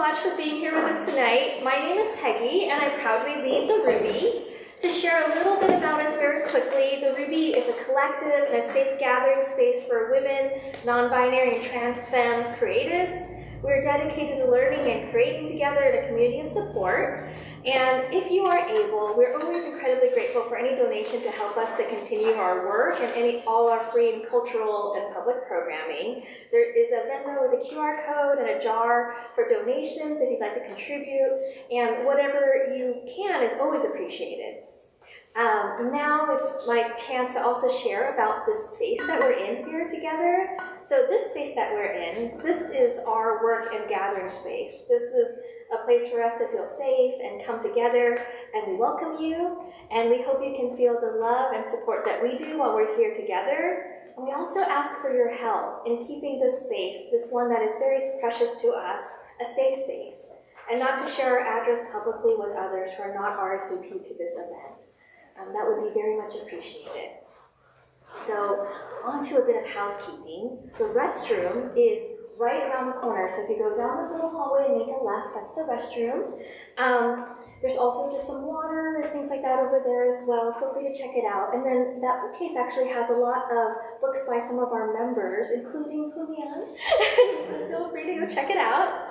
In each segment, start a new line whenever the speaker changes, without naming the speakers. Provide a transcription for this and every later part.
much for being here with us tonight. My name is Peggy, and I proudly lead the Ruby. To share a little bit about us very quickly, the Ruby is a collective and a safe gathering space for women, non-binary, and trans femme creatives. We're dedicated to learning and creating together in a community of support. And if you are able, we're always incredibly grateful for any donation to help us to continue our work and all our free and cultural and public programming. There is a Venmo with a QR code and a jar for donations if you'd like to contribute, and whatever you can is always appreciated. Now it's my chance to also share about the space that we're in here together. So this space that we're in, this is our work and gathering space. This is a place for us to feel safe and come together, and we welcome you, and we hope you can feel the love and support that we do while we're here together. And we also ask for your help in keeping this space, this one that is very precious to us, a safe space, and not to share our address publicly with others who are not RSVP'd to this event. That would be very much appreciated. So, on to a bit of housekeeping. The restroom is right around the corner. So if you go down this little hallway and make a left, that's the restroom. There's also just some water and things like that over there as well. Feel free to check it out. And then that bookcase actually has a lot of books by some of our members, including Julián. Feel free to go check it out.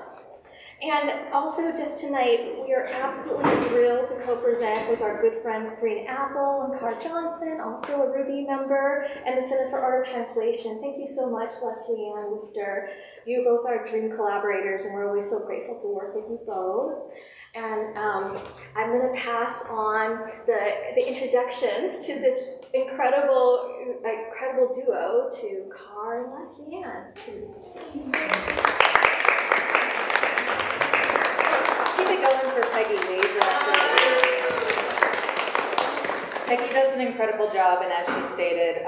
And also just tonight, we are absolutely thrilled to co-present with our good friends Green Apple and Carr Johnson, also a Ruby member, and the Center for Art of Translation. Thank you so much, Leslie Ann Lufter. You both are dream collaborators, and we're always so grateful to work with you both. And I'm going to pass on the introductions to this incredible duo to Carr and Leslie Ann.
Keep it going for Peggy. Peggy does an incredible job, and as she stated,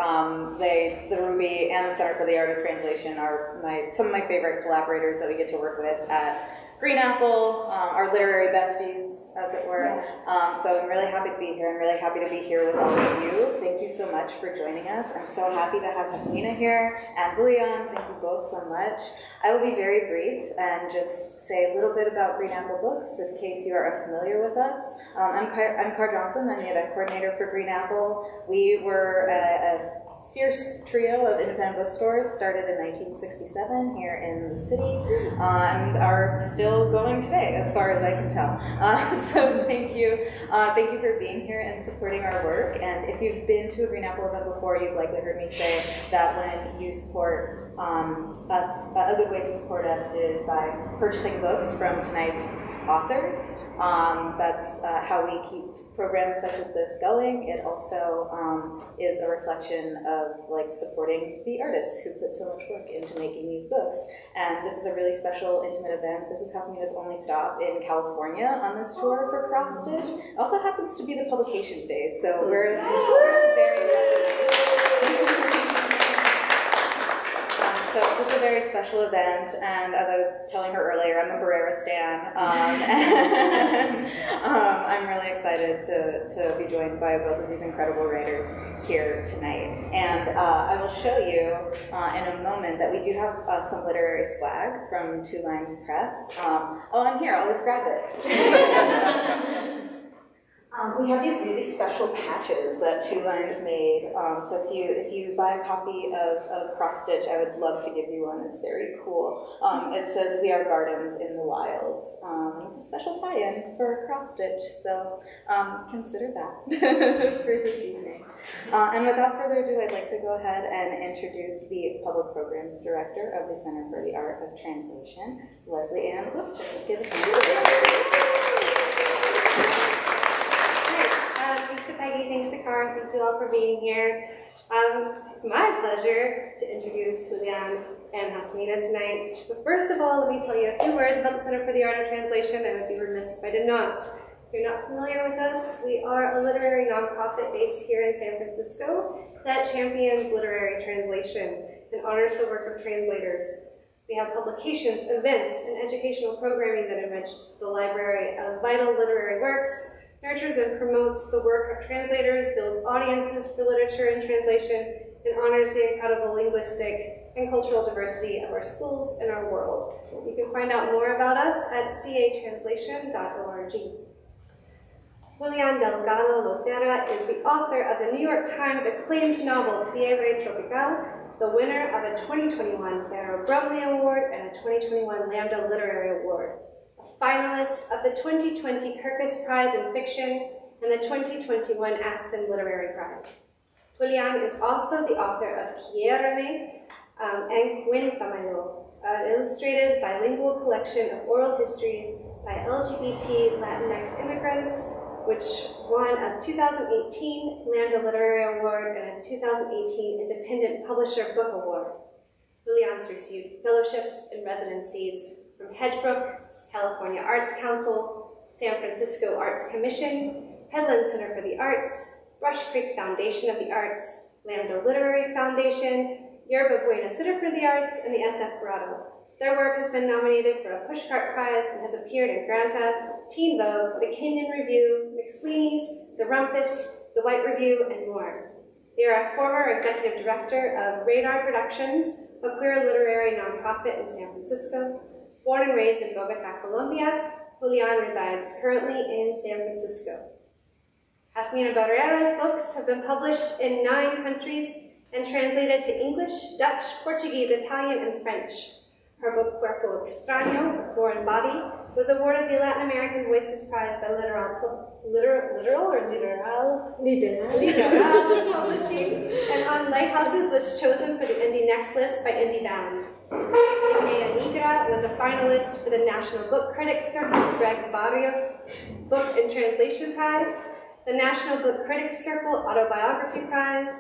the Ruby and the Center for the Art of Translation are some of my favorite collaborators that we get to work with at Green Apple, our literary besties, as it were. Yes. So I'm really happy to be here. I'm really happy to be here with all of you. Thank you so much for joining us. I'm so happy to have Jazmina here and Julián. Thank you both so much. I will be very brief and just say a little bit about Green Apple Books in case you are unfamiliar with us. I'm Carr Johnson. I'm the event coordinator for Green Apple. We were a fierce trio of independent bookstores, started in 1967 here in the city, and are still going today, as far as I can tell. So thank you for being here and supporting our work. And if you've been to a Green Apple event before, you've likely heard me say that when you support us, a good way to support us is by purchasing books from tonight's authors. That's how we keep programs such as this going. It also is a reflection of supporting the artists who put so much work into making these books. And this is a really special, intimate event. This is Jazmina's only stop in California on this tour for Cross Stitch. It also happens to be the publication day, so we're very lucky. So this is a very special event, and as I was telling her earlier, I'm a Barrera stan, and I'm really excited to be joined by both of these incredible writers here tonight. And I will show you in a moment that we do have some literary swag from Two Lines Press. I'm here, I'll just grab it. We have these really special patches that Two Lines made. So if you buy a copy of Cross Stitch, I would love to give you one. It's very cool. It says, "We are gardens in the wild." It's a special tie-in for Cross Stitch, so consider that for this evening. And without further ado, I'd like to go ahead and introduce the Public Programs Director of the Center for the Art of Translation, Leslie Ann Lufter. Let's give it to you.
Thanks to Peggy, thanks to Carr, thank you all for being here. It's my pleasure to introduce Julián and Jazmina tonight. But first of all, let me tell you a few words about the Center for the Art of Translation. I would be remiss if I did not. If you're not familiar with us, we are a literary nonprofit based here in San Francisco that champions literary translation and honors the work of translators. We have publications, events, and educational programming that enriches the library of vital literary works, nurtures and promotes the work of translators, builds audiences for literature and translation, and honors the incredible linguistic and cultural diversity of our schools and our world. You can find out more about us at catranslation.org. Julián Delgado Lopera is the author of the New York Times acclaimed novel Fiebre Tropical, the winner of a 2021 Farrow Brumley Award and a 2021 Lambda Literary Award, a finalist of the 2020 Kirkus Prize in Fiction and the 2021 Aspen Literary Prize. Julián is also the author of Quiéreme and Cuéntamelo, an illustrated bilingual collection of oral histories by LGBT Latinx immigrants, which won a 2018 Lambda Literary Award and a 2018 Independent Publisher Book Award. Julián's received fellowships and residencies from Hedgebrook, California Arts Council, San Francisco Arts Commission, Headland Center for the Arts, Brush Creek Foundation of the Arts, Lambda Literary Foundation, Yerba Buena Center for the Arts, and the SF Grotto. Their work has been nominated for a Pushcart Prize and has appeared in Granta, Teen Vogue, The Kenyon Review, McSweeney's, The Rumpus, The White Review, and more. They are a former executive director of Radar Productions, a queer literary nonprofit in San Francisco. Born and raised in Bogota, Colombia, Julián resides currently in San Francisco. Jazmina Barrera's books have been published in 9 countries and translated to English, Dutch, Portuguese, Italian, and French. Her book, Cuerpo Extraño, A Foreign Body, was awarded the Latin American Voices Prize by Literal Publishing, and On Lighthouses was chosen for the Indie Next list by Indie Bound. Nea Negra was a finalist for the National Book Critics Circle Greg Barrios Book and Translation Prize, the National Book Critics Circle Autobiography Prize,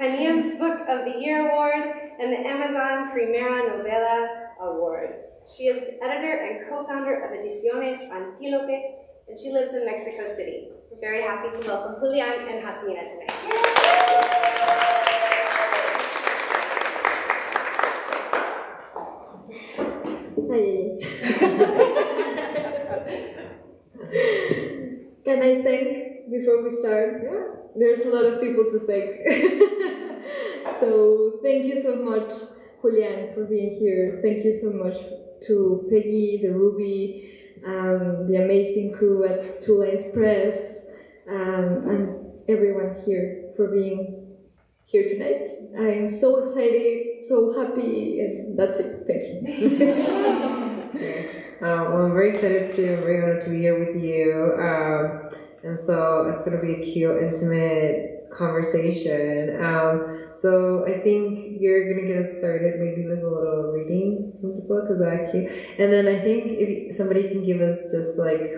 Caniam's Book of the Year Award, and the Amazon Primera Novela Award. She is the editor and co-founder of Ediciones Antílope, and she lives in Mexico City. We're very happy to welcome Julián and Jazmina tonight.
Can I thank, before we start? Yeah. There's a lot of people to thank. So thank you so much, Julián, for being here. Thank you so much to Peggy, the Ruby, the amazing crew at Two Lines Press, and everyone here for being here tonight. I'm so excited, so happy, and that's it. Thank you.
Well, I'm very excited very honored to be here with you. And so it's going to be a cute, intimate conversation. So I think you're going to get us started maybe with a little reading from the book. Is that cute? And then I think if somebody can give us just like,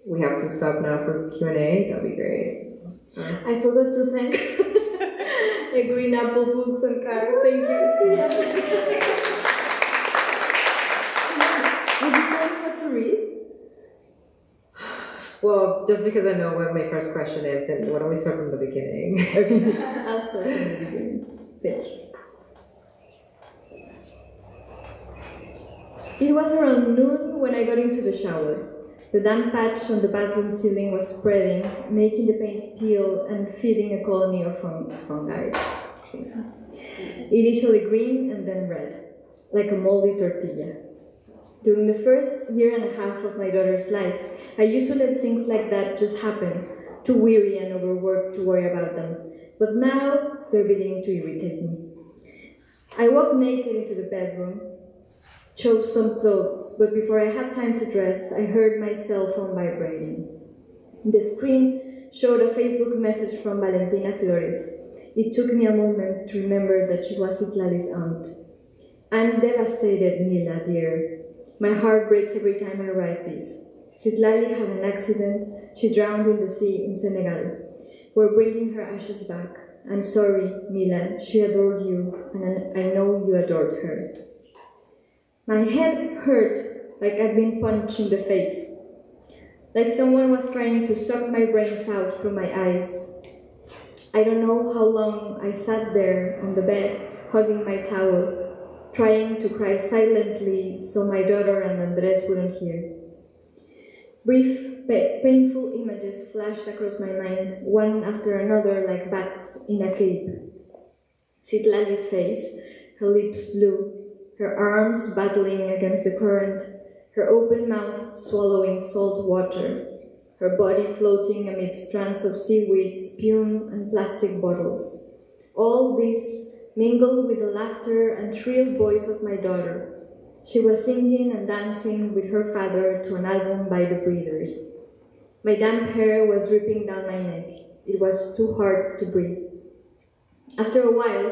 we have to stop now for Q&A, that'd be great.
I forgot to thank the Green Apple Books and Car. Thank you. Would you tell me what to read?
Well, just because I know what my first question is, then why don't we start from the beginning?
I'll start from the beginning. Thank you. It was around noon when I got into the shower. The damp patch on the bathroom ceiling was spreading, making the paint peel and feeding a colony of fungi. Initially green and then red, like a moldy tortilla. During the first year and a half of my daughter's life, I used to let things like that just happen, too weary and overworked to worry about them. But now, they're beginning to irritate me. I walked naked into the bedroom, chose some clothes, but before I had time to dress, I heard my cell phone vibrating. The screen showed a Facebook message from Valentina Flores. It took me a moment to remember that she was Itlali's aunt. I'm devastated, Mila, dear. My heart breaks every time I write this. Citlali had an accident. She drowned in the sea in Senegal. We're bringing her ashes back. I'm sorry, Mila. She adored you, and I know you adored her. My head hurt like I'd been punched in the face. Like someone was trying to suck my brains out through my eyes. I don't know how long I sat there on the bed, hugging my towel, trying to cry silently so my daughter and Andres wouldn't hear. Brief, painful images flashed across my mind, one after another like bats in a cave. Citlali's face, her lips blue, her arms battling against the current, her open mouth swallowing salt water, her body floating amid strands of seaweed, spume, and plastic bottles. All this mingled with the laughter and shrill voice of my daughter. She was singing and dancing with her father to an album by the Breeders. My damp hair was dripping down my neck. It was too hard to breathe. After a while,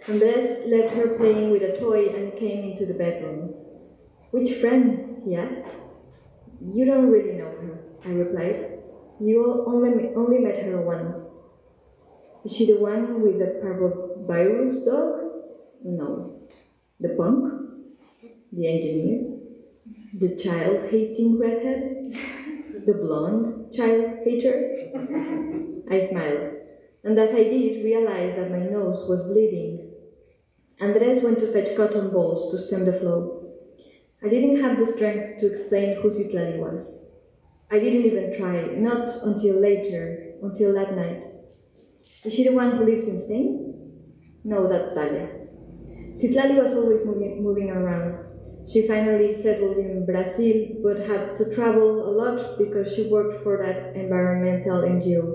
Andres left her playing with a toy and came into the bedroom. "Which friend?" he asked. "You don't really know her," I replied. "You only met her once." "Is she the one with the parvovirus dog?" "No." "The punk? The engineer? The child-hating redhead? The blonde child-hater?" I smiled, and as I did, realized that my nose was bleeding. Andres went to fetch cotton balls to stem the flow. I didn't have the strength to explain who Citlali was. I didn't even try, not until later, until that night. "Is she the one who lives in Spain?" "No, that's Dalia." Citlali was always moving around. She finally settled in Brazil, but had to travel a lot because she worked for that environmental NGO.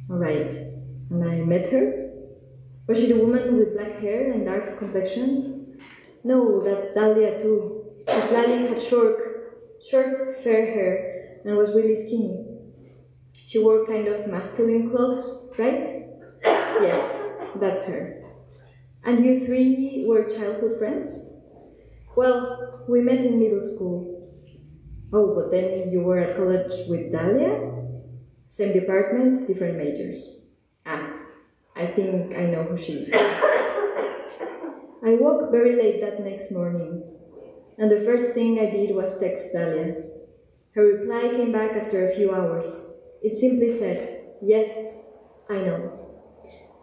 All right, and I met her? Was she the woman with black hair and dark complexion? No, that's Dalia too. Citlali had short, fair hair and was really skinny. She wore kind of masculine clothes, right? Yes, that's her. And you three were childhood friends? Well, we met in middle school. Oh, but then you were at college with Dalia? Same department, different majors. Ah, I think I know who she is. I woke very late that next morning, and the first thing I did was text Dalia. Her reply came back after a few hours. It simply said, "Yes, I know."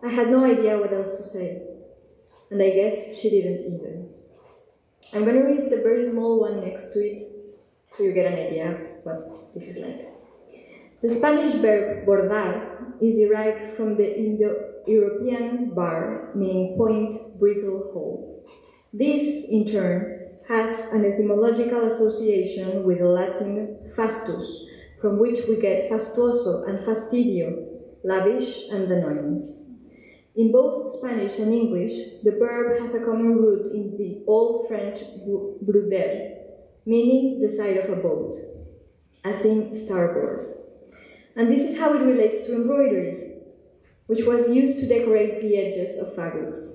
I had no idea what else to say, and I guess she didn't either. I'm going to read the very small one next to it, so you get an idea what this is like. The Spanish verb bordar is derived from the Indo-European bar, meaning point, bristle, hole. This, in turn, has an etymological association with the Latin fastus, from which we get fastuoso and fastidio, lavish and annoyance. In both Spanish and English, the verb has a common root in the Old French bruder, meaning the side of a boat, as in starboard. And this is how it relates to embroidery, which was used to decorate the edges of fabrics.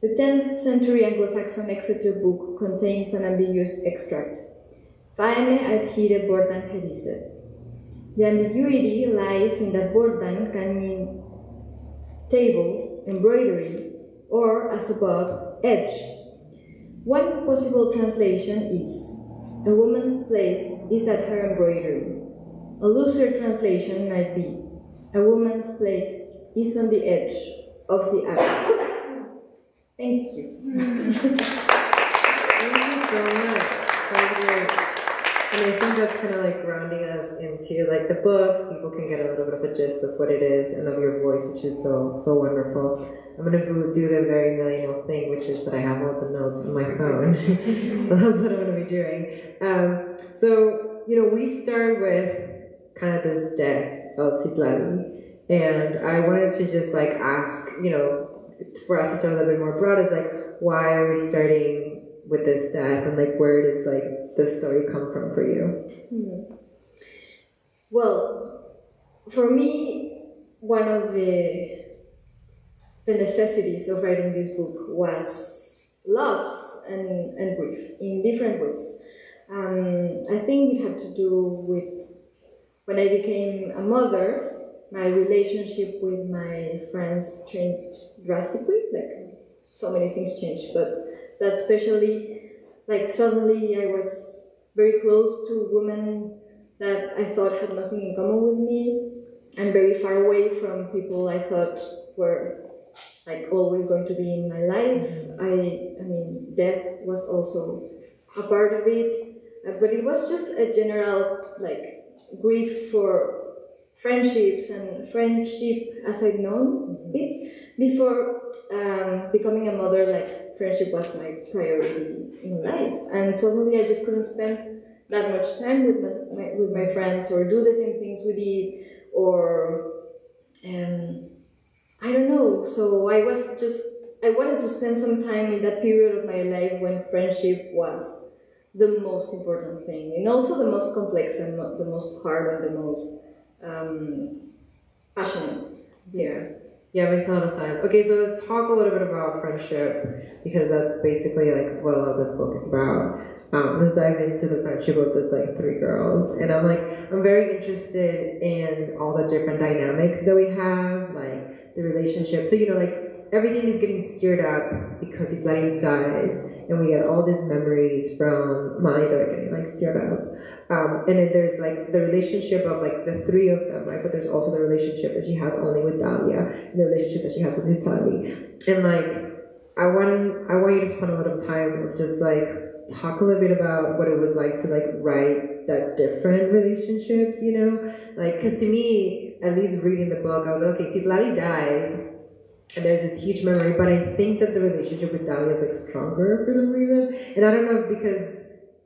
The 10th century Anglo-Saxon Exeter book contains an ambiguous extract. Faeme adhire bordan hedicet. The ambiguity lies in that bordan can mean table, embroidery, or, as above, edge. One possible translation is, a woman's place is at her embroidery. A looser translation might be, a woman's place is on the edge of the abyss. Thank you.
Thank you so much. That was great. And I think that's kind of like grounding us into like the books. People can get a little bit of a gist of what it is and of your voice, which is so wonderful. I'm gonna do the very millennial thing, which is that I have all the notes on my phone. So that's what I'm gonna be doing. So we start with kind of this death of Citlali, and I wanted to just like ask, for us to start a little bit more broad, is like, why are we starting with this death, and like where does like the story come from for you?
Well, for me, one of the necessities of writing this book was loss and grief in different ways. I think it had to do with when I became a mother, my relationship with my friends changed drastically. Like, so many things changed, but that especially, like, suddenly I was very close to women that I thought had nothing in common with me, and very far away from people I thought were like always going to be in my life. I mean, death was also a part of it. but it was just a general like grief for friendships and friendship as I'd known it before becoming a mother. Like friendship was my priority in life, and suddenly I just couldn't spend that much time with my friends or do the same things we did or I don't know. So I wanted to spend some time in that period of my life when friendship was the most important thing, and also the most complex and the most hard and the most passionate.
Yeah, makes a lot of sense. Okay, so let's talk a little bit about friendship because that's basically like what a lot of this book is about. Let's dive into the friendship of this like three girls, and I'm very interested in all the different dynamics that we have, like the relationship. So like everything is getting stirred up because Itlali dies, and we get all these memories from Mali that are getting like stirred up. And then there's like the relationship of like the three of them, right? But there's also the relationship that she has only with Dalia, and the relationship that she has with Itlali. And like I want you to spend a lot of time just like talk a little bit about what it was like to like write that different relationships, like because to me, at least reading the book, I was like, okay, see, Lali dies, and there's this huge memory, but I think that the relationship with Dahlia is like stronger for some reason, and I don't know if because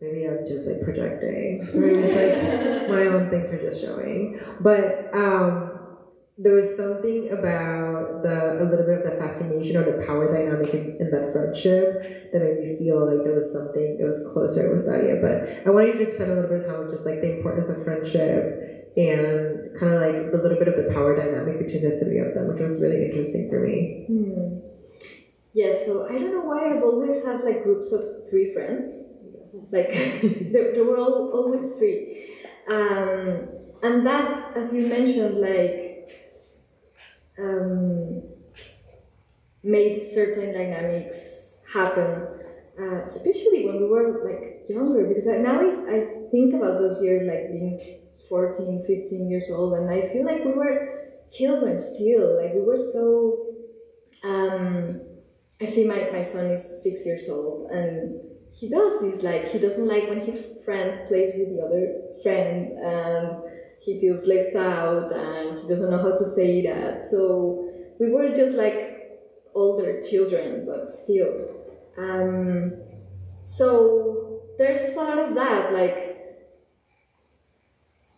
maybe I'm just like projecting, so maybe it's like my own things are just showing, but there was something about a little bit of the fascination or the power dynamic in that friendship that made me feel like there was something that was closer with Daria. But I wanted you to spend a little bit of time with just like the importance of friendship and kind of like the little bit of the power dynamic between the three of them, which was really interesting for me.
Yeah, so I don't know why I've always had like groups of three friends. Like there were always three. And that, as you mentioned, like made certain dynamics happen, especially when we were like younger, because now I think about those years like being 14, 15 years old, and I feel like we were children still, like we were so I see my son is 6 years old, and he does this, like he doesn't like when his friend plays with the other friend, and he feels left out and he doesn't know how to say that. So we were just like older children, but still. So there's a lot of that, like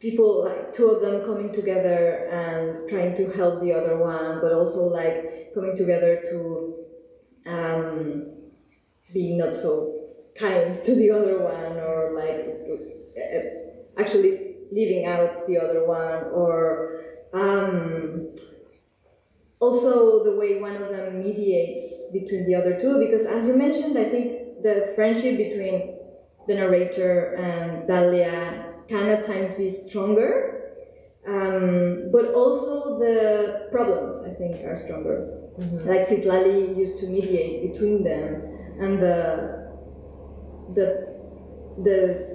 people, like two of them coming together and trying to help the other one, but also like coming together to being not so kind to the other one, or like actually leaving out the other one, or also the way one of them mediates between the other two, because as you mentioned, I think the friendship between the narrator and Dalia can at times be stronger, but also the problems, I think, are stronger. Like Citlali used to mediate between them, and the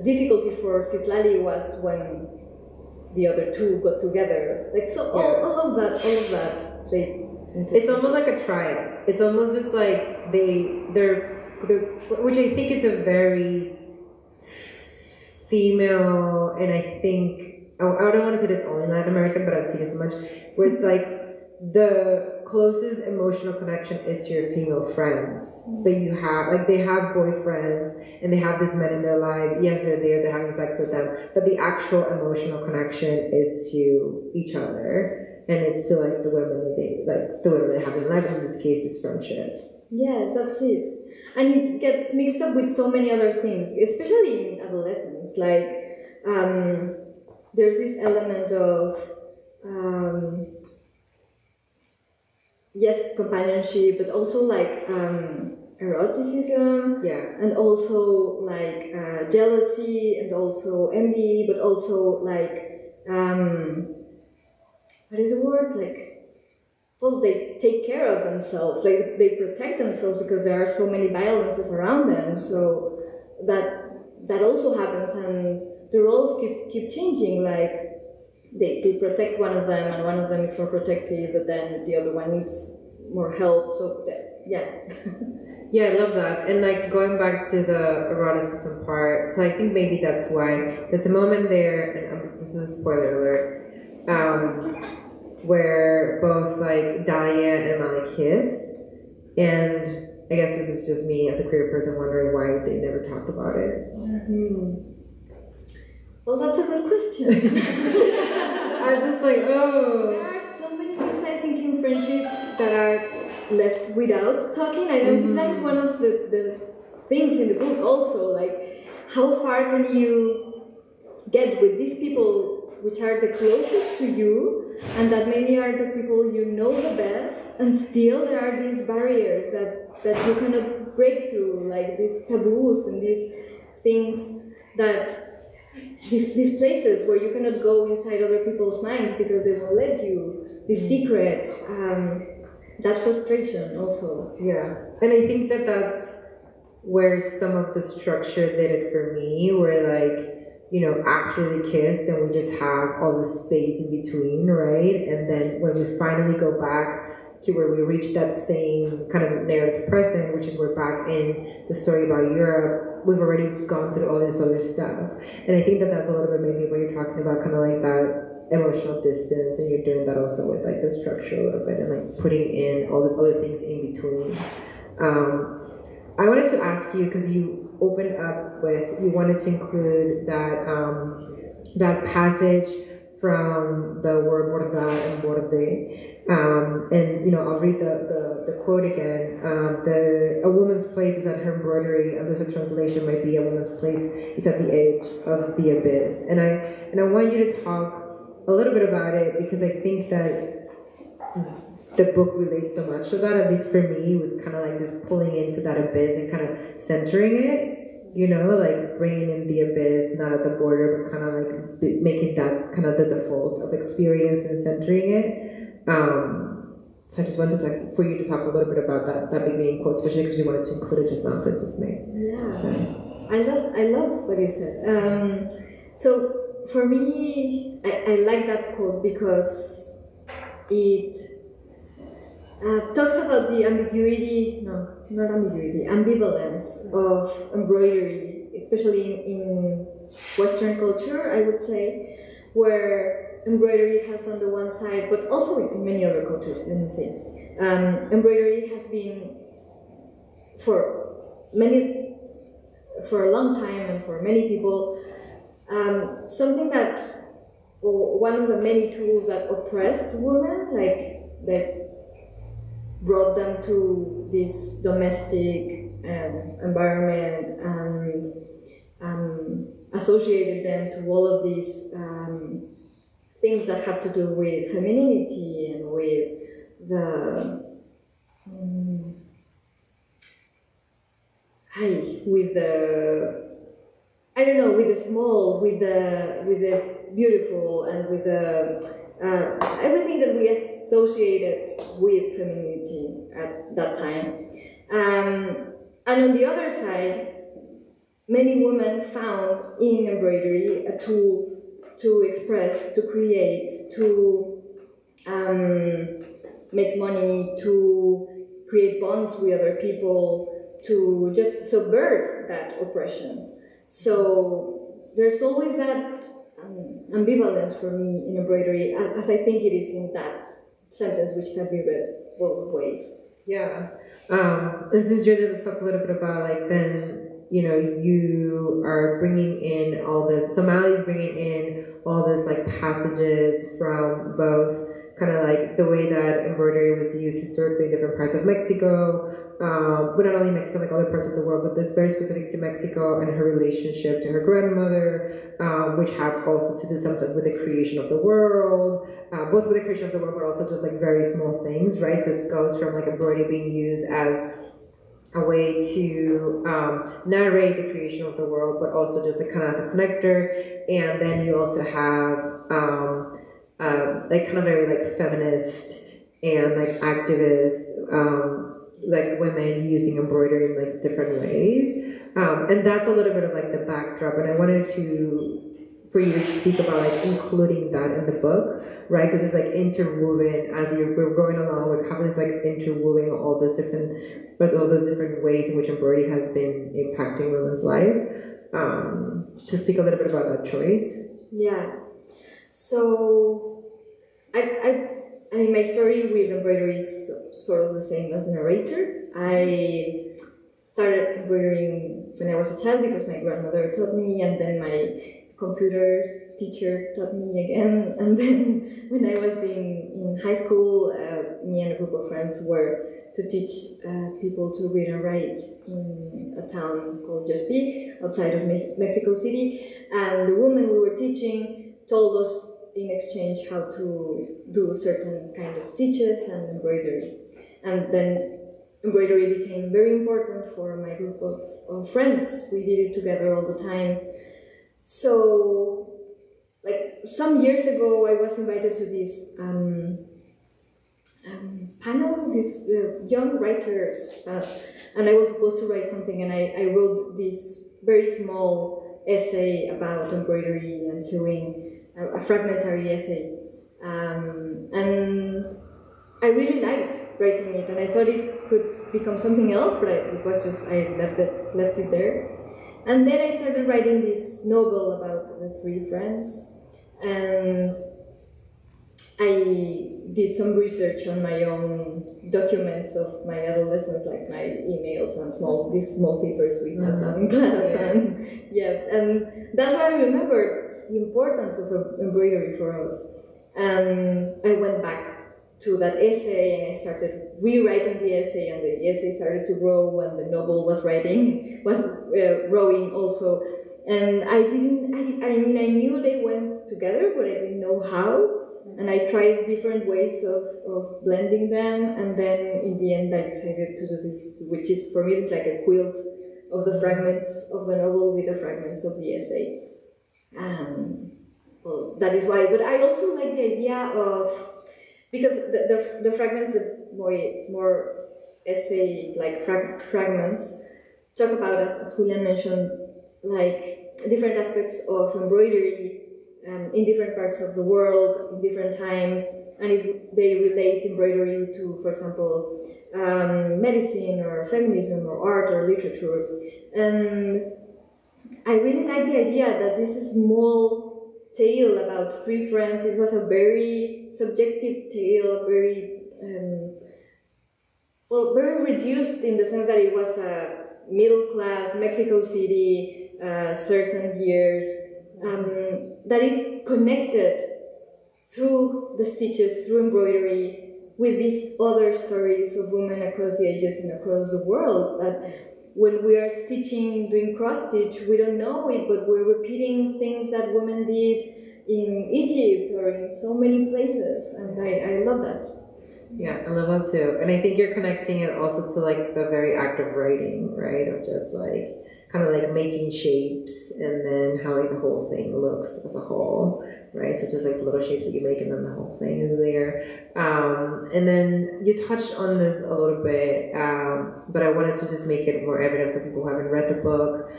difficulty for Citlali was when the other two got together. Like so, all of that played.
It's almost like a triad. It's almost just like they're which I think is a very female, and I think I don't want to say it's only Latin American, but I've seen it so much where it's like the closest emotional connection is to your female friends that you have. Like they have boyfriends and they have these men in their lives. Yes, they're having sex with them, but the actual emotional connection is to each other, and it's to like the women they have in life. In this case, it's friendship.
Yes, that's it. And it gets mixed up with so many other things, especially in adolescence. Like there's this element of yes, companionship, but also like eroticism, and also like jealousy, and also envy, but also like what is the word? Like, well, they take care of themselves, like they protect themselves because there are so many violences around them. So that also happens, and the roles keep changing. Like they protect one of them, and one of them is more protective, but then the other one needs more help. So yeah.
Yeah, I love that. And like going back to the eroticism part, so I think maybe that's why there's a moment there, and this is a spoiler alert, where both like Dahlia and Mali kiss, and I guess this is just me as a queer person wondering why they never talked about it.
Well, that's a good question.
I was just like, oh.
There are so many things I think in friendship that are left without talking. I don't think that is one of the things in the book also. Like, how far can you get with these people which are the closest to you, and that maybe are the people you know the best, and still there are these barriers that you cannot break through, like these taboos and these things that these places where you cannot go inside other people's minds because they won't let you, these secrets, that frustration also.
Yeah, and I think that that's where some of the structure did it for me, where like, you know, after the kiss, then we just have all the space in between, right? And then when we finally go back to where we reach that same kind of narrative present, which is we're back in the story about Europe, we've already gone through all this other stuff. And I think that that's a little bit maybe what you're talking about, kind of like that emotional distance, and you're doing that also with like the structure a little bit, and like putting in all these other things in between. I wanted to ask you, because you opened up with, you wanted to include that that passage from the word bordar and borde, and you know, I'll read the quote again. A woman's place is at her embroidery, and there's a translation might be a woman's place is at the edge of the abyss. And I want you to talk a little bit about it, because I think that the book relates so much to that. At least for me, was kind of like this pulling into that abyss and kind of centering it, you know, like bringing in the abyss, not at the border, but kind of like making that kind of the default of experience and centering it. So I just wanted for you to talk a little bit about that beginning quote, especially because you wanted to include it just now, so it just made sense.
I love what you said. So for me, I like that quote because it talks about the ambivalence of embroidery, especially in Western culture, I would say, where embroidery has on the one side, but also in many other cultures, let me say, embroidery has been for a long time, and for many people, something that, or one of the many tools that oppressed women, like that brought them to this domestic environment and associated them to all of these things that have to do with femininity and with the with the small, with the beautiful, and with the everything that we associated with femininity at that time. And on the other side, many women found in embroidery a tool to express, to create, to make money, to create bonds with other people, to just subvert that oppression. So there's always that ambivalence for me in embroidery, as I think it is in that sentence, which can be read both ways.
Yeah. And since you're going to talk a little bit about, like, then, you know, you are bringing in all this, so Mali's bringing in all this, like, passages from both kind of like the way that embroidery was used historically in different parts of Mexico, but not only Mexico, like other parts of the world, but this very specific to Mexico and her relationship to her grandmother, which have also to do something with the creation of the world, both with the creation of the world, but also just like very small things, right? So it goes from like embroidery being used as a way to narrate the creation of the world, but also just like kind of as a connector. And then you also have like kind of very like feminist and like activist like women using embroidery in like different ways, and that's a little bit of like the backdrop. And I wanted to for you to speak about like including that in the book, right? Because it's like interwoven as we're going along. We're having this like interwoven all the different ways in which embroidery has been impacting women's life. To speak a little bit about that choice.
Yeah. So, I mean, my story with embroidery is sort of the same as the narrator. I started embroidering when I was a child because my grandmother taught me, and then my computer teacher taught me again. And then when I was in high school, me and a group of friends were to teach people to read and write in a town called Jazmina, outside of Mexico City. And the woman we were teaching told us in exchange how to do certain kind of stitches and embroidery. And then embroidery became very important for my group of friends. We did it together all the time. So, like some years ago, I was invited to this panel, these young writers, and I was supposed to write something, and I wrote this very small essay about embroidery and sewing, a fragmentary essay, and I really liked writing it, and I thought it could become something else, but it was just, I left it there. And then I started writing this novel about the three friends, and I did some research on my own documents of my adolescence, like my emails and these small papers we had done in class, and that's why I remembered the importance of embroidery for us. And I went back to that essay, and I started rewriting the essay, and the essay started to grow, and the novel was growing also. And I knew they went together, but I didn't know how. And I tried different ways of blending them, and then in the end I decided to do this, which is, for me, it's like a quilt of the fragments of the novel with the fragments of the essay. Well, that is why. But I also like the idea of, because the fragments, the more essay like fragments, talk about, as Julián mentioned, like different aspects of embroidery in different parts of the world, in different times, and if they relate embroidery to, for example, medicine or feminism or art or literature. And I really like the idea that this is small tale about three friends. It was a very subjective tale, very very reduced in the sense that it was a middle class Mexico City, certain years, that it connected through the stitches, through embroidery, with these other stories of women across the ages and across the world, that when we are stitching, doing cross-stitch, we don't know it, but we're repeating things that women did in Egypt or in so many places, and I love that.
Yeah, I love that too. And I think you're connecting it also to like the very act of writing, right? Of just like kind of like making shapes, and then how like the whole thing looks as a whole, right? So just like little shapes that you make, and then the whole thing is there. And then you touched on this a little bit, but I wanted to just make it more evident for people who haven't read the book,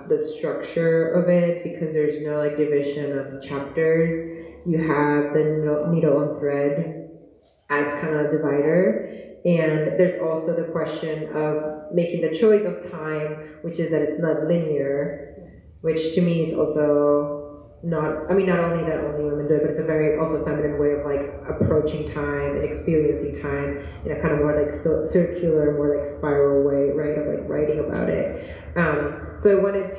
the structure of it, because there's no like division of chapters. You have the needle and thread as kind of a divider, and there's also the question of making the choice of time, which is that it's not linear, which to me is also not only that only women do it, but it's a very also feminine way of like approaching time and experiencing time in a kind of more like circular, more like spiral way, right, of like writing about it. So I wanted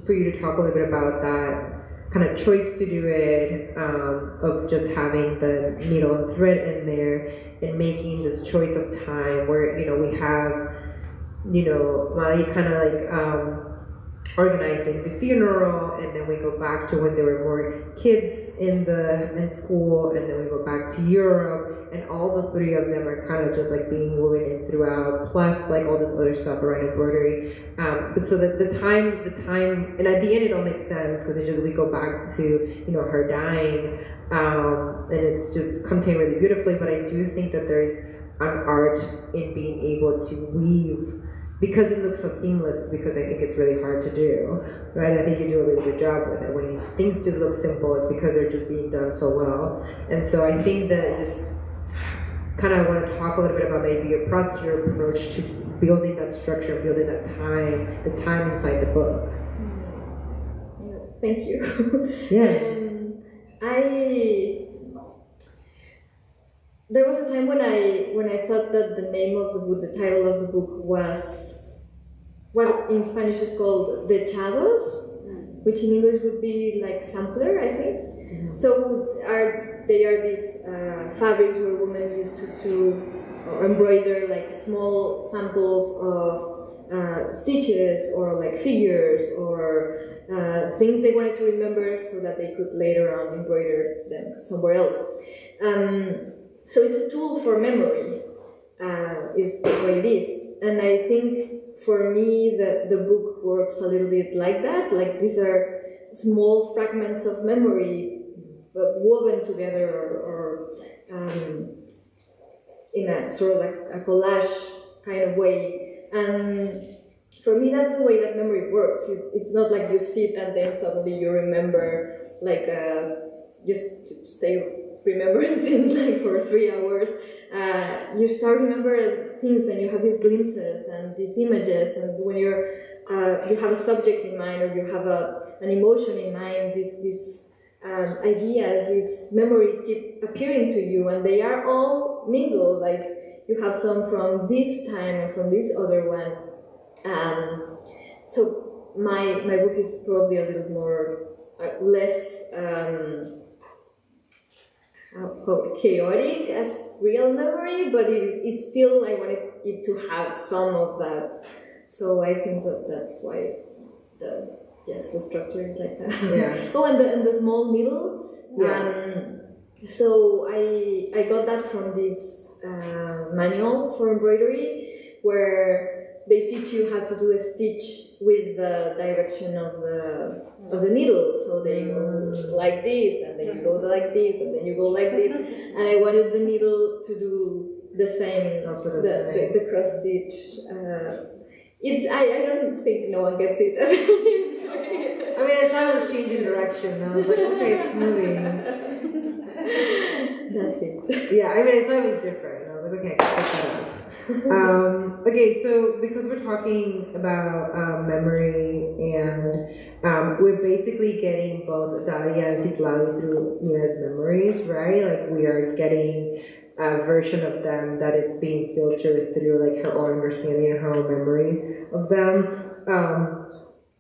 for you to talk a little bit about that kind of choice to do it, of just having the needle and thread in there, and making this choice of time where, we have, Mali kind of like organizing the funeral, and then we go back to when there were more kids in school, and then we go back to Europe, and all the three of them are kind of just like being woven in throughout, plus like all this other stuff around embroidery. But so that the time, and at the end it all makes sense, because we go back to her dying, and it's just contained really beautifully. But I do think that there's an art in being able to weave because it looks so seamless, it's because I think it's really hard to do, right? I think you do a really good job with it. When these things just look simple, it's because they're just being done so well. And so I think that just kind of want to talk a little bit about maybe your process, your approach to building that structure, building that time, the time inside the book.
Thank you.
Yeah.
There was a time when I thought that the name of the book, the title of the book, was what in Spanish is called dechados, which in English would be like sampler, I think. Mm-hmm. So they are these fabrics where women used to sew or embroider like small samples of stitches or like figures or things they wanted to remember so that they could later on embroider them somewhere else. So it's a tool for memory, is what it is. And I think for me that the book works a little bit like that. Like these are small fragments of memory woven together or in a sort of like a collage kind of way. And for me, that's the way that memory works. It's not like you sit and then suddenly you remember, like, just stay remembering things like for 3 hours. You start remembering things and you have these glimpses and these images, and when you have a subject in mind or you have an emotion in mind, these ideas, these memories keep appearing to you, and they are all mingled. Like you have some from this time and from this other one. So my book is probably a little more less chaotic as real memory, but it's still, I wanted it to have some of that. So I think that's why the structure is like that.
Yeah.
Oh, and the small needle.
Yeah.
So I got that from these manuals for embroidery, where they teach you how to do a stitch with the direction of the needle. So they go like this, and then you go like this, and then you go like this. And I wanted the needle to do the same, the cross stitch. I don't think no one gets it.
I mean, I thought it was changing direction. I was like, okay, it's moving.
That's it.
Yeah, I mean, I thought it was different. I was like, okay, I can pick that up. Okay, so because we're talking about memory, and we're basically getting both Dalia and Citlali through Mina's memories, right? Like we are getting a version of them that is being filtered through like her own understanding and her own memories of them.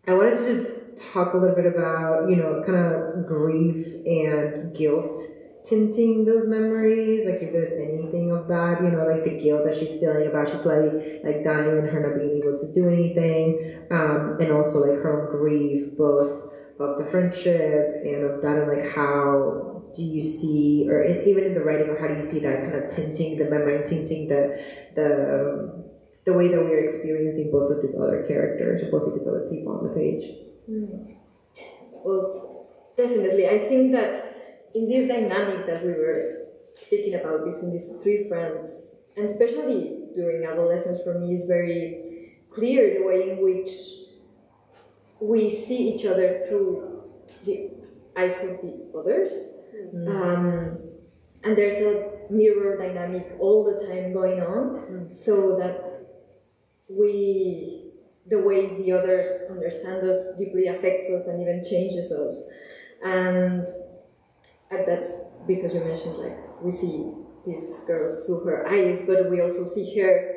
I wanted to just talk a little bit about, kind of grief and guilt tinting those memories, like if there's anything of that, like the guilt that she's feeling about she's like dying and her not being able to do anything, and also like her own grief, both of the friendship and of that, and like how do you see, or even in the writing, or how do you see that kind of tinting the memory, tinting the way that we're experiencing both of these other characters, or both of these other people on the page?
Well, definitely. I think that in this dynamic that we were speaking about between these three friends, and especially during adolescence, for me, is very clear the way in which we see each other through the eyes of the others. And there's a mirror dynamic all the time going on, so that the way the others understand us deeply affects us and even changes us. And that's because you mentioned, like, we see these girls through her eyes, but we also see her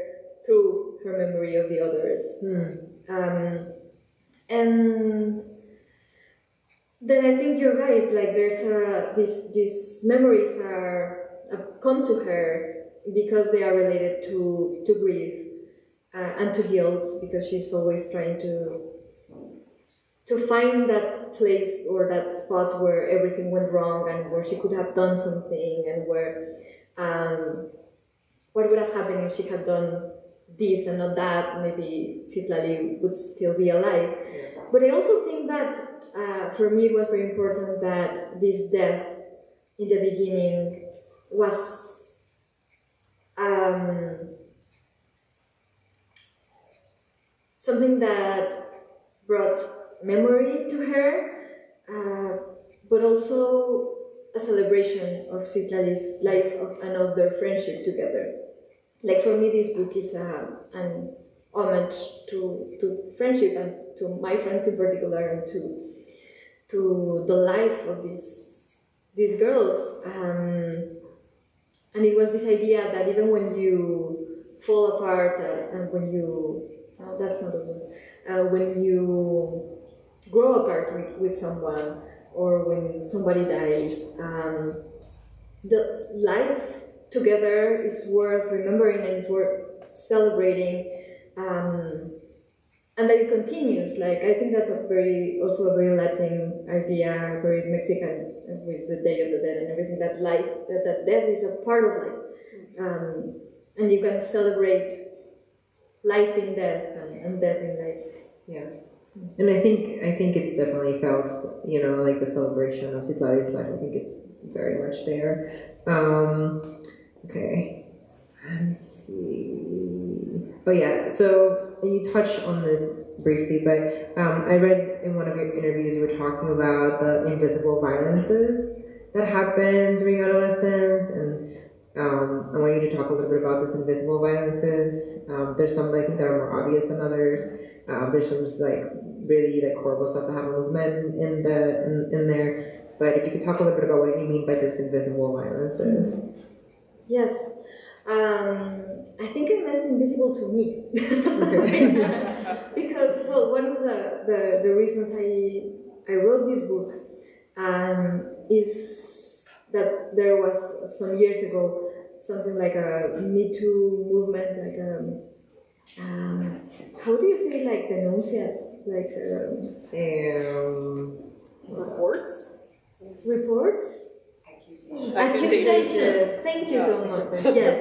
through her memory of the others. And then I think you're right, like there's these memories come to her because they are related to grief and to guilt, because she's always trying to find that place or that spot where everything went wrong and where she could have done something, and where what would have happened if she had done this and not that. Maybe Citlali would still be alive. But I also think that for me it was very important that this death in the beginning was something that brought memory to her, but also a celebration of Citlali's life and of their friendship together. Like for me, this book is an homage to friendship and to my friends in particular, and to the life of these girls. And it was this idea that even when you fall apart and when you that's not a word, when you grow apart with someone, or when somebody dies, the life together is worth remembering and is worth celebrating, and that it continues. Like, I think that's also a very Latin idea, very Mexican, with the Day of the Dead and everything. That life, that death is a part of life, and you can celebrate life in death and death in life.
Yeah. And I think it's definitely felt, like the celebration of Citlali's life. I think it's very much there. Okay. Let's see. Oh yeah, so you touched on this briefly, but I read in one of your interviews you were talking about the invisible violences that happen during adolescence, and I want you to talk a little bit about this invisible violences. There's some I think that are more obvious than others. There's some just really horrible stuff that happens with men in there. But if you could talk a little bit about what you mean by this invisible violences.
Yes. I think I meant invisible to me. Because, well, one of the reasons I wrote this book is that there was some years ago something like a Me Too movement, like how do you say, like, denuncias? Like,
Reports?
Reports?
Accusations.
Thank you so much. Yes.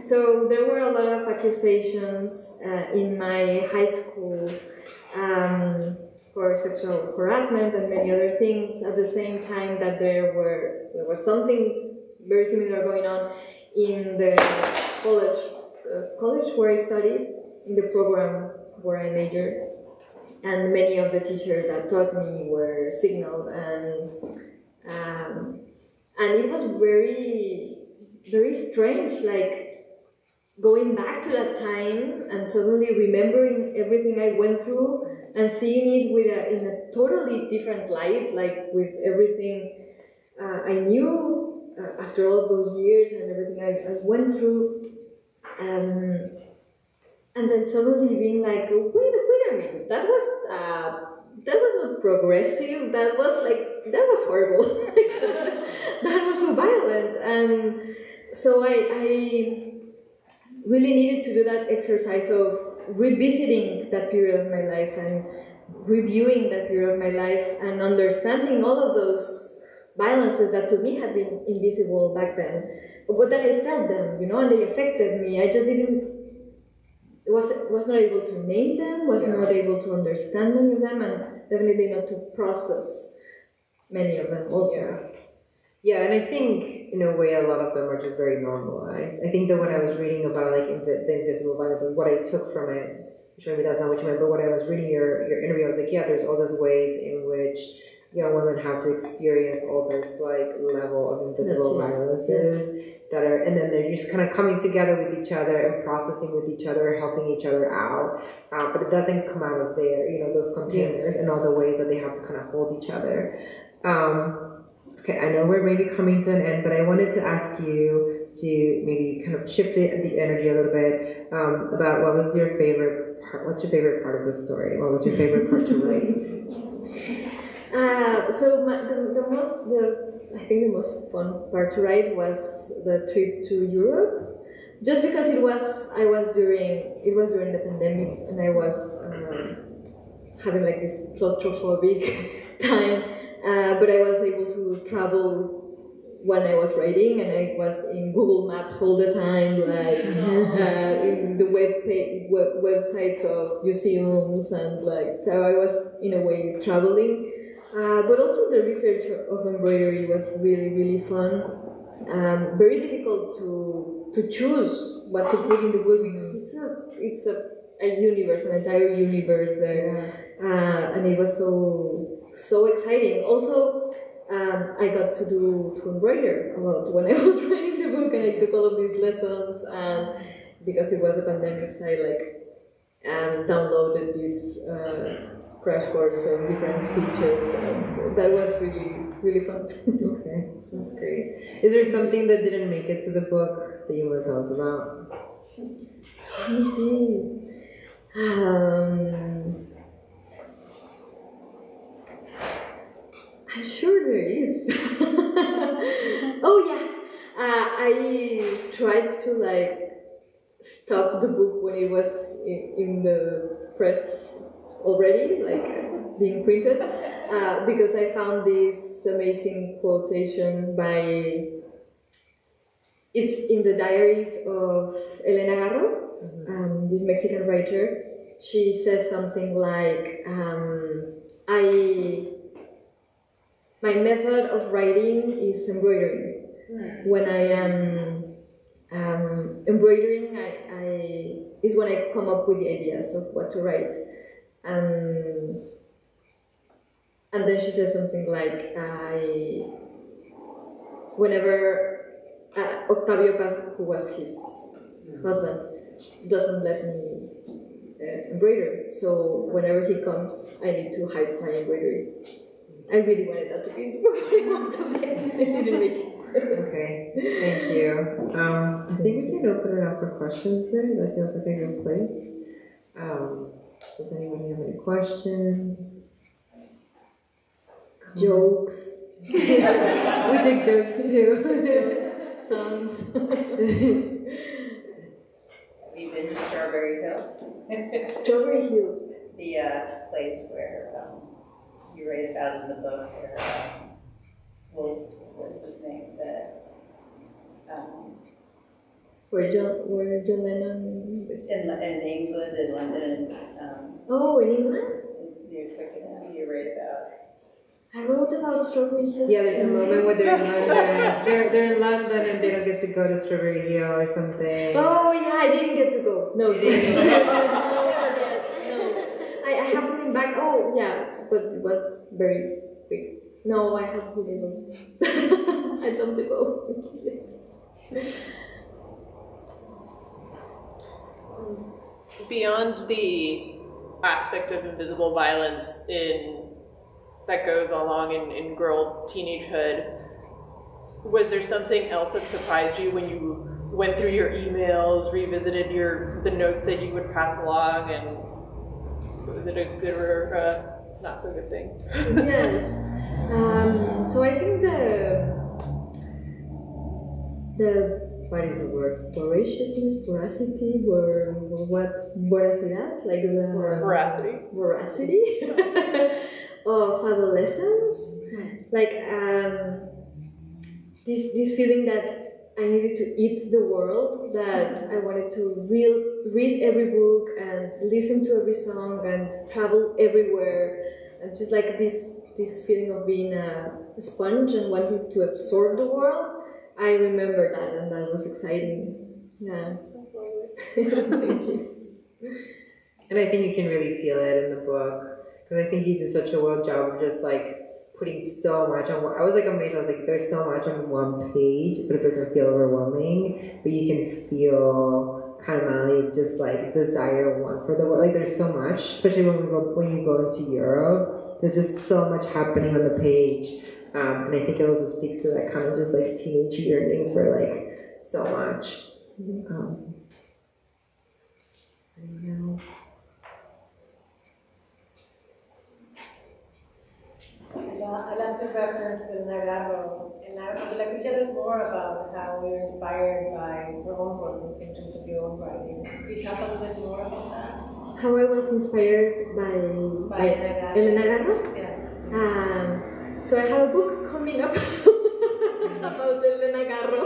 So there were a lot of accusations in my high school for sexual harassment and many other things. At the same time that there was something very similar going on in the college where I studied, in the program where I majored, and many of the teachers that taught me were signaled, and it was very, very strange, like going back to that time and suddenly remembering everything I went through and seeing it in a totally different light, like with everything I knew after all those years and everything I went through, and then suddenly being like, wait a minute, that was not progressive. That was horrible. That was so violent, and so I really needed to do that exercise of revisiting that period of my life and reviewing that period of my life and understanding all of those violences that to me had been invisible back then, but that I felt them, and they affected me. I just was not able to name them, was not able to understand many of them, and definitely not to process many of them also.
Yeah, and I think in a way a lot of them are just very normalized. I think that when I was reading about the invisible violences, what I took from it, which maybe that's not what you meant, but when I was reading your interview, I was like, yeah, there's all those ways in which young women have to experience all this level of invisible violences that are, and then they're just kind of coming together with each other and processing with each other, helping each other out, but it doesn't come out of there, those containers and all the ways that they have to kind of hold each other. Okay, I know we're maybe coming to an end, but I wanted to ask you to maybe kind of shift the energy a little bit about what's your favorite part of the story? What was your favorite part to write?
So I think the most fun part to write was the trip to Europe, just because it was during the pandemic, and I was having this claustrophobic time. But I was able to travel when I was writing, and I was in Google Maps all the time, in the websites of museums, and so I was in a way traveling. But also the research of embroidery was really, really fun. Very difficult to choose what to put in the book, because it's a a universe, an entire universe there, and it was so exciting. Also, I got to embroider a lot when I was writing the book, and I took all of these lessons, and because it was a pandemic, so I downloaded this crash course of different stitches, and that was really fun.
Okay, that's great. Is there something that didn't make it to the book that you want to tell us about?
Let me see. I'm sure there is. Oh yeah, I tried to stop the book when it was in the press already, being printed, because I found this amazing quotation by. It's in the diaries of Elena Garro, this Mexican writer. She says something like, my method of writing is embroidering. When I am embroidering, is when I come up with the ideas of what to write. And then she says something like, whenever Octavio Paz, who was his husband, doesn't let me embroider. So whenever he comes, I need to hide my embroidery. I really wanted that to be in the book, but it was too late. I didn't make it.
Okay, thank you. I think we can open it up for questions then. That feels like a good place. Does anyone have any questions?
Jokes.
We take jokes too.
Songs.
Have you been to Strawberry Hill?
Strawberry Hills.
The place where you write about in the book where, what's his name?
Where John Lennon.
In England, in London,
Oh, in England?
near Twickenham, you write about.
I wrote about Strawberry Hills.
Yeah, there's a moment when they're in London. They're in London and they don't get to go to Strawberry Hill or something.
Oh yeah, I didn't get to go. No,
You didn't
no. I haven't been back. Oh yeah, but it was very big. No, I haven't been able. I'd love to go.
Beyond the aspect of invisible violence that goes along in girl teenagehood, was there something else that surprised you when you went through your emails, revisited the notes that you would pass along, and was it a good or a not so good thing?
Yes. So I think the what is the word? Voraciousness, voracity, voracidad, like the voracity of adolescence, like this feeling that I needed to eat the world, that I wanted to read every book and listen to every song and travel everywhere, and just like this feeling of being a sponge and wanting to absorb the world. I remember that, and that was exciting. Yeah. Thank you.
And I think you can really feel it in the book, because I think you did such a well job of just putting so much on. I was amazed. I was there's so much on one page, but it doesn't feel overwhelming. But you can feel kind of Mali's just desire and want for the world. There's so much, especially when you go into Europe. There's just so much happening on the page. And I think it also speaks to that kind of just teenage yearning for so much. Anyone else?
I love the reference to Nagarro, and I would like to hear more about how we were inspired by your own work in terms of your own writing. Could you talk a little bit more about that?
How I was inspired by Elena Garro?
Yes.
So I have a book coming up about Elena Garro,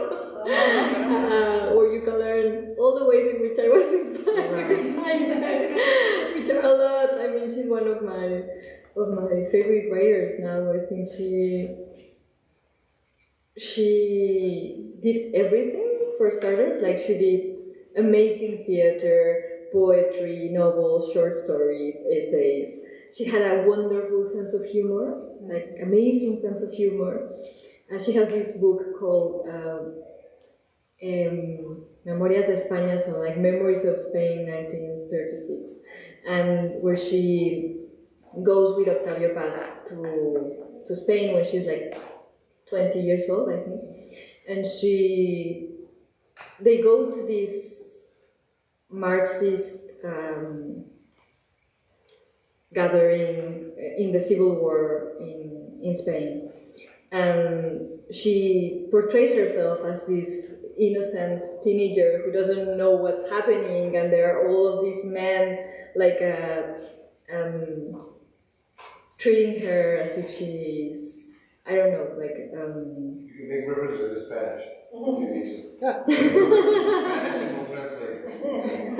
where you can learn all the ways in which I was inspired by her, which are a lot. I mean, she's one of my favorite writers now. I think she did everything for starters. She did amazing theater, poetry, novels, short stories, essays. She had a wonderful sense of humor, like amazing sense of humor. She has this book called Memorias de España, so like Memories of Spain, 1936, and where she goes with Octavio Paz to Spain when she's like 20 years old, I think, and they go to this Marxist gathering in the Civil War in Spain, and she portrays herself as this innocent teenager who doesn't know what's happening, and there are all of these men like treating her as if she's, I don't know, like
You can make references in Spanish. You need to. Spanish and we'll translate.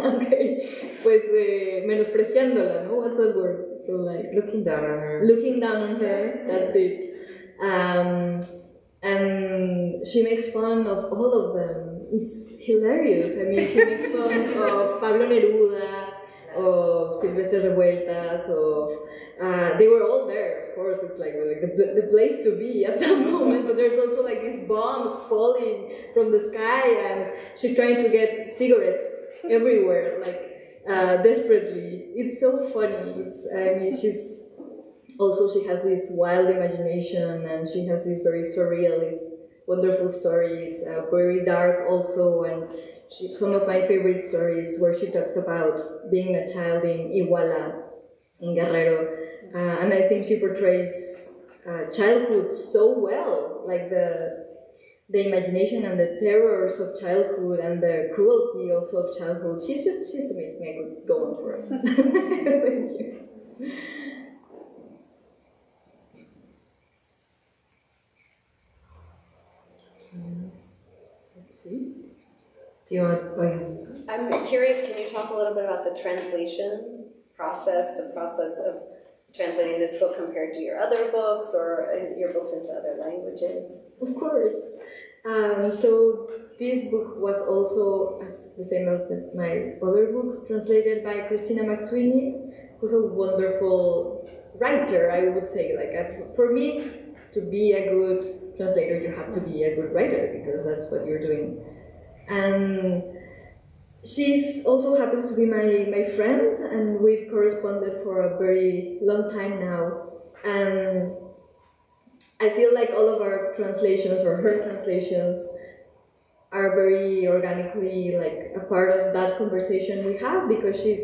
okay, pues menospreciándola, no? What's that word? So like
Looking down on her.
looking down on her, that's it. And she makes fun of all of them. It's hilarious. I mean, she makes fun of Pablo Neruda, of Silvestre Revueltas, of they were all there, of course. It's like the place to be at that moment. But there's also like these bombs falling from the sky, and she's trying to get cigarettes everywhere, like desperately. It's so funny. I mean, she has this wild imagination, and she has these very surrealist, wonderful stories, very dark also, and some of my favorite stories where she talks about being a child in Iguala, in Guerrero, and I think she portrays childhood so well, like the imagination and the terrors of childhood and the cruelty also of childhood. She's amazing. I could go on for it. Thank you. Let's see.
Do you want?
I'm curious, can you talk a little bit about the translation process, the process of translating this book compared to your other books or your books into other languages?
Of course. So this book was also the same as my other books, translated by Christina MacSweeney, who's a wonderful writer, I would say. Like, for me, to be a good translator, you have to be a good writer, because that's what you're doing. And she also happens to be my friend, and we've corresponded for a very long time now. And I feel like all of our translations, or her translations, are very organically like a part of that conversation we have, because she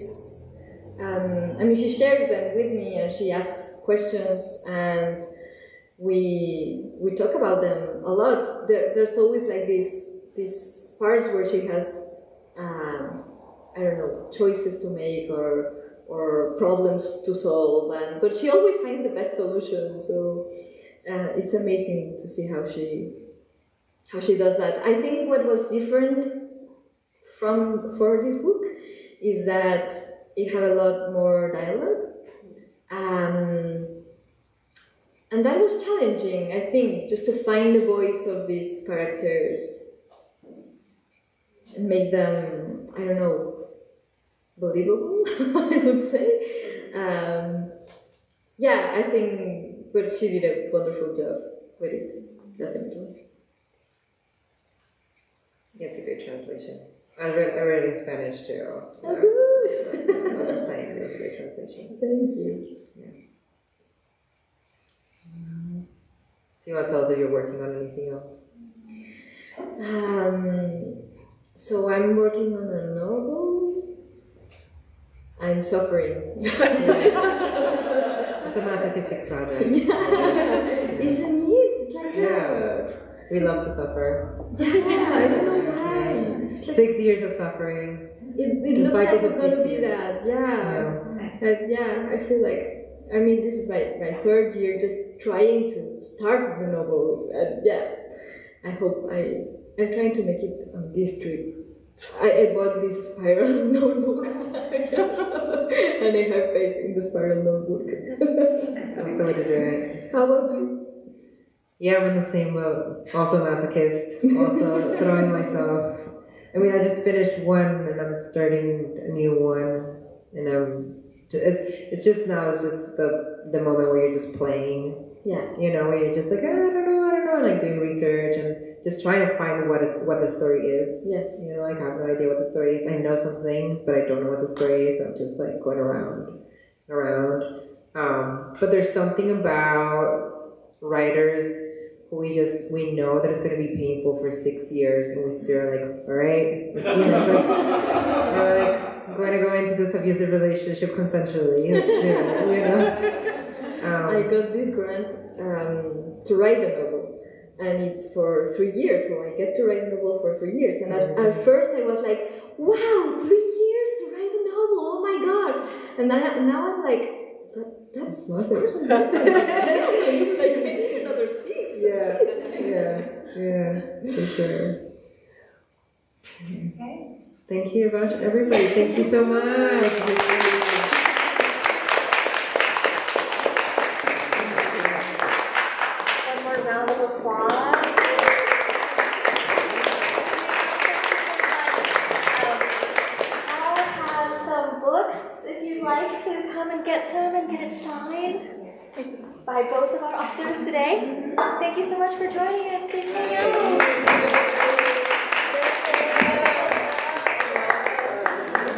shares them with me, and she asks questions, and we talk about them a lot. There's always like these parts where she has I don't know, choices to make or problems to solve, but she always finds the best solution. So it's amazing to see how she does that. I think what was different for this book is that it had a lot more dialogue, and that was challenging, I think, just to find the voice of these characters and make them, I don't know, believable, I would say. Yeah, I think, but she did a wonderful job with it, definitely.
Yeah, it's a great translation. I read it in Spanish too.
Oh, good!
I was just saying, it was a great translation.
Thank you.
Yeah. Do you want to tell us if you're working on anything else?
So I'm working on a novel. I'm suffering.
It's a masochistic project.
Yeah, isn't it? It's like
we love to suffer.
Yeah, I don't know why. Like
6 years of suffering.
It looks like it's going to be that. Yeah, I feel like. I mean, this is my third year just trying to start the novel. I hope I'm trying to make it on this trip. I bought this spiral notebook and I have faith in the spiral notebook.
I'm going to do it.
How about you?
Yeah, I'm in the same boat. Also masochist. Also throwing myself I mean, I just finished one and I'm starting a new one, and it's just now, it's just the moment where you're just playing.
Yeah.
You know, where you're just like, I don't know, like doing research and just trying to find what the story is.
Yes.
You know, like I have no idea what the story is. I know some things, but I don't know what the story is. I'm just like going around. But there's something about writers who we know that it's going to be painful for 6 years, and we still are like, all right, you know, we're like, I'm going to go into this abusive relationship consensually. Let's do it, you know.
I got this grant to write a novel, and it's for 3 years, so I get to write a novel for 3 years. And at first I was like, wow, 3 years to write a novel, oh my god. And now I'm like, that's the person. Like maybe another 6.
Yeah, for sure.
Okay.
Thank you very much, everybody. Thank you so much.
One more round of applause. Paul has some books if you'd like to come and get some and get it signed by both of our authors today. Thank you so much for joining us. Please hang out.